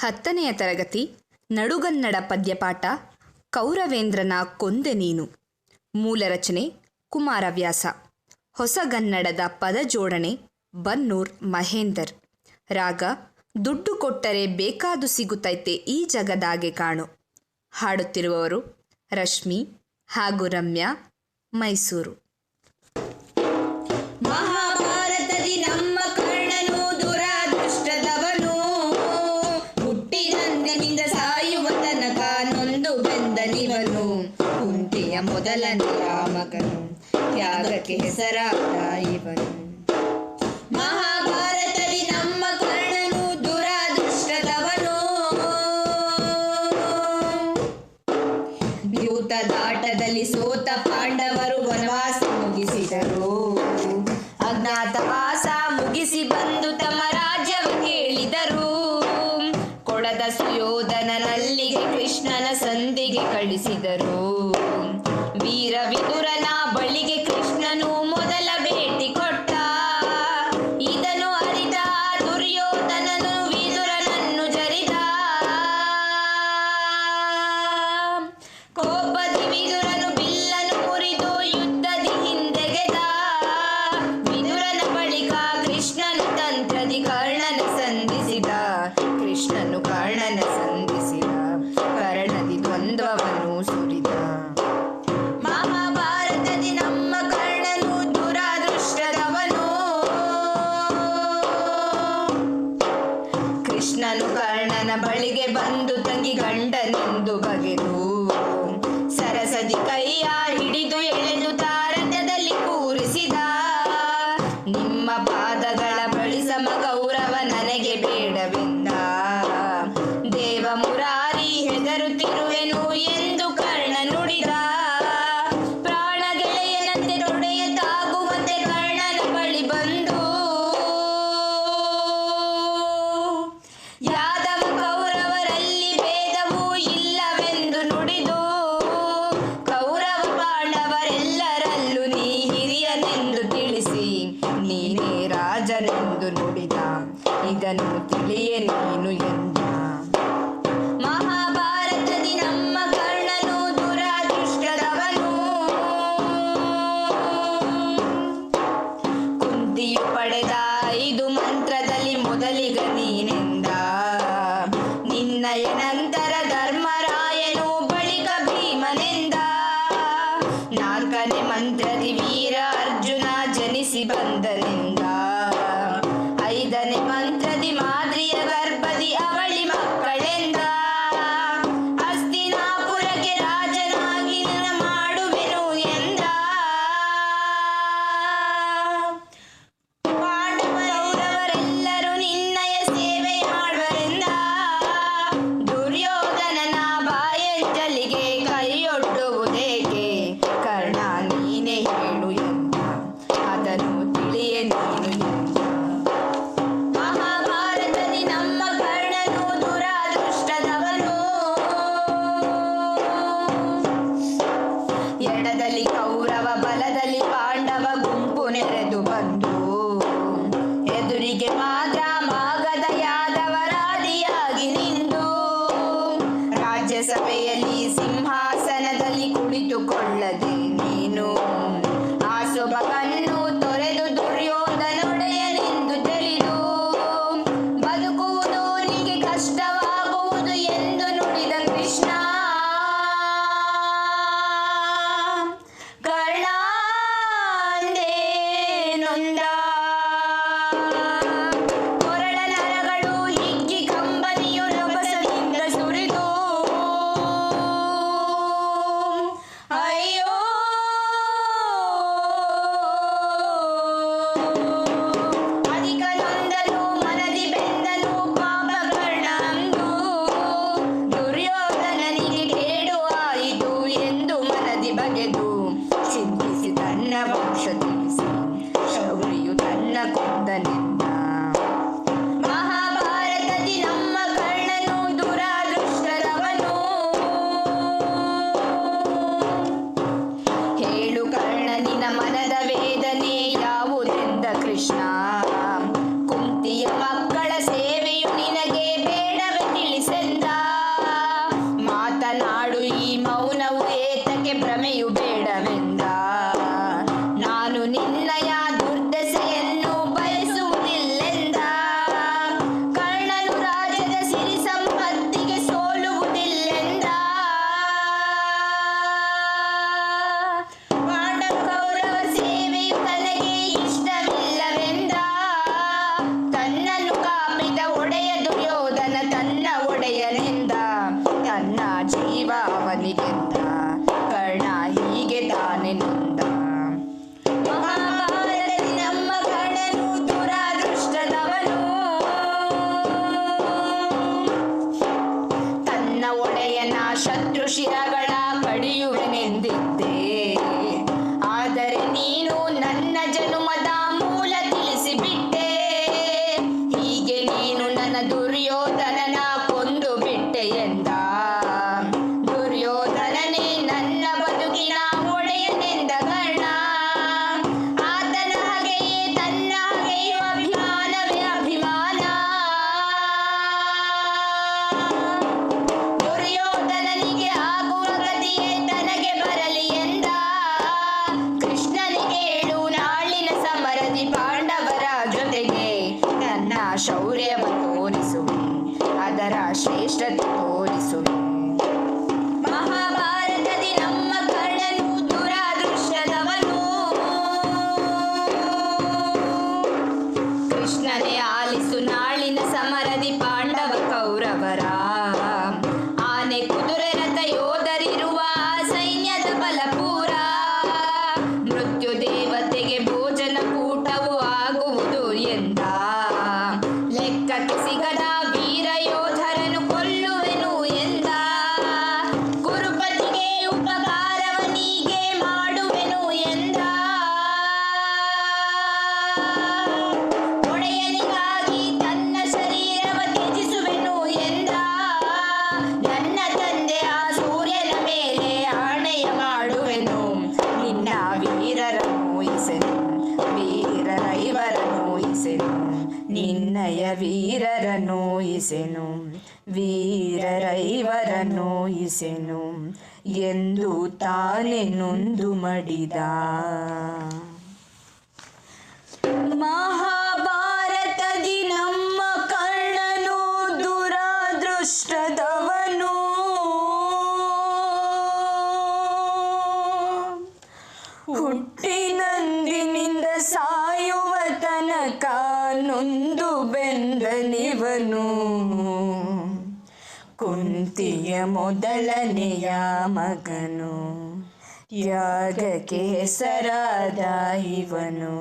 10ನೆಯ ತರಗತಿ ನಡುಗನ್ನಡ ಪದ್ಯಪಾಠ ಕೌರವೇಂದ್ರನ ಕೊಂದೆ ನೀನು. ಮೂಲ ರಚನೆ ಕುಮಾರವ್ಯಾಸ. ಹೊಸಗನ್ನಡದ ಪದಜೋಡಣೆ ಬನ್ನೂರ್ ಮಹೇಂದರ್. ರಾಗ ದುಡ್ಡು ಕೊಟ್ಟರೆ ಬೇಕಾದು ಸಿಗುತ್ತೈತೆ ಈ ಜಗದಾಗೆ ಕಾಣು. ಹಾಡುತ್ತಿರುವವರು ರಶ್ಮಿ ಹಾಗೂ ರಮ್ಯಾ, ಮೈಸೂರು. ಮಹಾಭಾರತದಿ ನಮ್ಮ ಕರ್ಣನು ದುರಾದೃಷ್ಟದವನು, ಹುಟ್ಟಿದಂದಿನಿಂದ ಸಾಯುವ ತನಕ ನೊಂದು ಬೆಂದನಿವನು. ಕುಂತಿಯ ಮೊದಲನೆಯ ಮಗನು, ತ್ಯಾಗಕ್ಕೆ ಹೆಸರಾದ ಇವನು. ಮಹಾಭಾರತದಿ ನಮ್ಮ ಕರ್ಣನು ದುರಾದೃಷ್ಟದವನು, ದ್ಯೂತದಾಟದಲ್ಲಿ ಸೋತ ಪಾಂಡವರು ವನವಾಸ ಮುಗಿಸಿದರು. ಅಜ್ಞಾತವಾಸ ಮುಗಿಸಿ ಬಂದು ತಮ್ಮ ರಾಜ್ಯವ ಕೇಳಿದರು. ಕೊಳದ ಸುಯೋಧನನಲ್ಲಿಗೆ ಕೃಷ್ಣನ ಸಂಧಿಗೆ ಕಳಿಸಿದರು. ವೀರ ವಿದುರನ ಬಳಿಗೆ ಕೃಷ್ಣನು ಮೊದಲ ಭೇಟಿ ಕೊಟ್ಟ. ಇದನ್ನು ಅರಿತ ದುರ್ಯೋಧನನು ವಿದುರನನ್ನು ಜರಿದ. ಕೋಪದಿ ವಿದುರನು ಬಿಲ್ಲನು ಮುರಿದು ಯುದ್ಧದಿ ಹಿಂದೆಗೆದ. ವಿದುರನ ಬಳಿಕ ಕೃಷ್ಣನು ತಂತ್ರದಿ ಕರ್ಣನ ಸಂಧಿಸಿದ. ಕೃಷ್ಣನು ಕರ್ಣನ ಸಂಧಿಸಿದ, ಕರ್ಣದಿ ದ್ವಂದ್ವವನ್ನು ಸುರಿದ. ಮಹಾಭಾರತದಿ ನಮ್ಮ ಕರ್ಣನು ದುರಾದೃಷ್ಟದವನು, ಕೃಷ್ಣನು ಕರ್ಣನ ಬಳಿಗೆ ಬಂದು ತಂಗಿ ಗಂಡನೆಂದು ಬಗೆದು. ಸರಸದಿ ಕೈಯ ಹಿಡಿದು ಎಳೆದು ತಾರತದಲ್ಲಿ ಕೂರಿಸಿದ. ನಿಮ್ಮ ಪಾದಗಳ ಬಳಿ ಸಮ ಗೌರವ ನನಗೆ ಬೇಡವೆಂದ. ದೇವ ಮುರಾರಿ ಹೆದರುತ್ತಿರುವೆನು ಎಂದು ಕರ್ಣ ನುಡಿದ. ಪ್ರಾಣ ಗೆಳೆಯನಂತೆ ತೊಡೆಯ ತಾಗುವಂತೆ ಕರ್ಣನ ಬಳಿ ಬಂದು. ಯಾದವ ಕೌರವರಲ್ಲಿ ಭೇದವೂ ಇಲ್ಲವೆಂದು ನುಡಿದು. ಕೌರವ ಪಾಂಡವರೆಲ್ಲರಲ್ಲೂ ನೀ ಹಿರಿಯನೆಂದು ತಿಳಿಸಿ, ನೀನೇ ರಾಜನೆಂದು ನುಡಿದ. ಇದನ್ನು ತಿಳಿಯೆ ನೀನು ಎಂದ. ಮಹಾಭಾರತದಿ ನಮ್ಮ ಕರ್ಣನು ದುರಾದೃಷ್ಟದವನು, ಕುಂತಿಯು ಪಡೆದ 5 ಮಂತ್ರದಲ್ಲಿ ಮೊದಲಿಗ ನೀನೆಂದ. ನಿನ್ನಯ ನಂತರ ಧರ್ಮರಾಯನು ಬಳಿಕ ಭೀಮನೆಂದ. 4ನೇ ಮಂತ್ರದಿ ವೀರ ಅರ್ಜುನ ಜನಿಸಿ ಬಂದನೆಂದ. 5ನೇ ಮಂತ್ರದಿ ಮಾದ್ರಿಯ ಗರ್ಭದಿ ಅವಳಿ ಮಕ್ಕಳೆಂದ. ಹಸ್ತಿನಾಪುರಕ್ಕೆ ರಾಜನಾಗಿ ನಿನ್ನ ಮಾಡುವೆನು ಎಂದ. ಪಾಂಡವರೆಲ್ಲರೂ ನಿನ್ನಯ ಸೇವೆ ಮಾಡುವರೆಂದ. ಶತ್ರು ಶಿರಗಳ ಕಡಿಯುವೆನೆಂದಿದ್ದೆ. ಆದರೆ ನೀನು ನನ್ನ ಜನುಮದ ಮೂಲ ತಿಳಿಸಿಬಿಟ್ಟೆ. ಹೀಗೆ ನೀನು ನನ್ನ ದುರ್ಯೋಧನನ ಕೊಂದು ಬಿಟ್ಟೆ ಎಂದ. ದುರ್ಯೋಧನನೇ ನನ್ನ ಬದುಕಿನ ಒಡೆಯನೆಂದ ಕರ್ಣ. ಆತನ ಹಾಗೆಯೇ ತನ್ನ ಹಾಗೆಯೂ ಅಭಿಮಾನವೇ ಅಭಿಮಾನ. ದುರ್ಯೋಧನನಿಗೆ ಆಗುವ ಗತಿಯೇ ತನಗೆ ಬರಲಿ ಎಂದ. ಕೃಷ್ಣನಿಗೆ ಹೇಳು ನಾಳಿನ ಸಮರದಿ ಪಾಂಡವರ ಜೊತೆಗೆ ನನ್ನ ಶೌರ್ಯವ ತೋರಿಸುವೆ, ಅದರ ಶ್ರೇಷ್ಠತೆ ತೋರಿಸುವೆ. ಮಹಾಭಾರತದಿ ನಮ್ಮ ಕರ್ಣನು ದುರಾದೃಷ್ಟದವನು. ಕೃಷ್ಣನೇ ಆಲಿಸು ನಾಳಿನ ಸಮರದಿ ಪಾಂಡವ ಕೌರವರ. ಆನೆ ಕುದುರೆ ರಥ ಯೋಧರಿರುವ ಸೈನ್ಯದ ಬಲಪೂರ. ಮೃತ್ಯು ದೇವತೆಗೆ ಭೋಜನ ಕೂಟವು ಆಗುವುದು ಎಂದ. ಲೆಕ್ಕಕ್ಕೆ ಸಿಗದ ವೀರ ಯೋಧರನ್ನು ಕೊಲ್ಲುವೆನು ಎಂದ. ಕುರುಪತಿಗೆ ಉಪಕಾರವನಿಗೆ ಮಾಡುವೆನು ಎಂದ. ಒಡೆಯನಿಗಾಗಿ ತನ್ನ ಶರೀರವ ತ್ಯಜಿಸುವೆನು ಎಂದ. ನನ್ನ ತಂದೆಯ ಸೂರ್ಯನ ಮೇಲೆ ಆಣೆಯ ಮಾಡುವೆನು, ನಿನ್ನ ವೀರರನ್ನು ಇಸೆನು, ವೀರರೈವರನ್ನು ಇಸೆನು, ನಿನ್ನಯ ವೀರರನ್ನು ಇಸೆನು, ವೀರರೈವರನ್ನು ಇಸೆನು ಎಂದು ತಾನೇ ನೊಂದು ಮಡಿದ. ಮಹಾಭಾರತದಿ ನಮ್ಮ ಕರ್ಣನು ದುರಾದೃಷ್ಟದವನು. ಹುಟ್ಟಿನಂದಿನಿಂದ ಸಾಯುವ ತನಕ ನೊಂದು ಬೆಂದನಿವನು. ಕುಂತಿಯ ಮೊದಲನೆಯ ಮಗನು, ತ್ಯಾಗಕ್ಕೆ ಹೆಸರಾದ ಇವನು.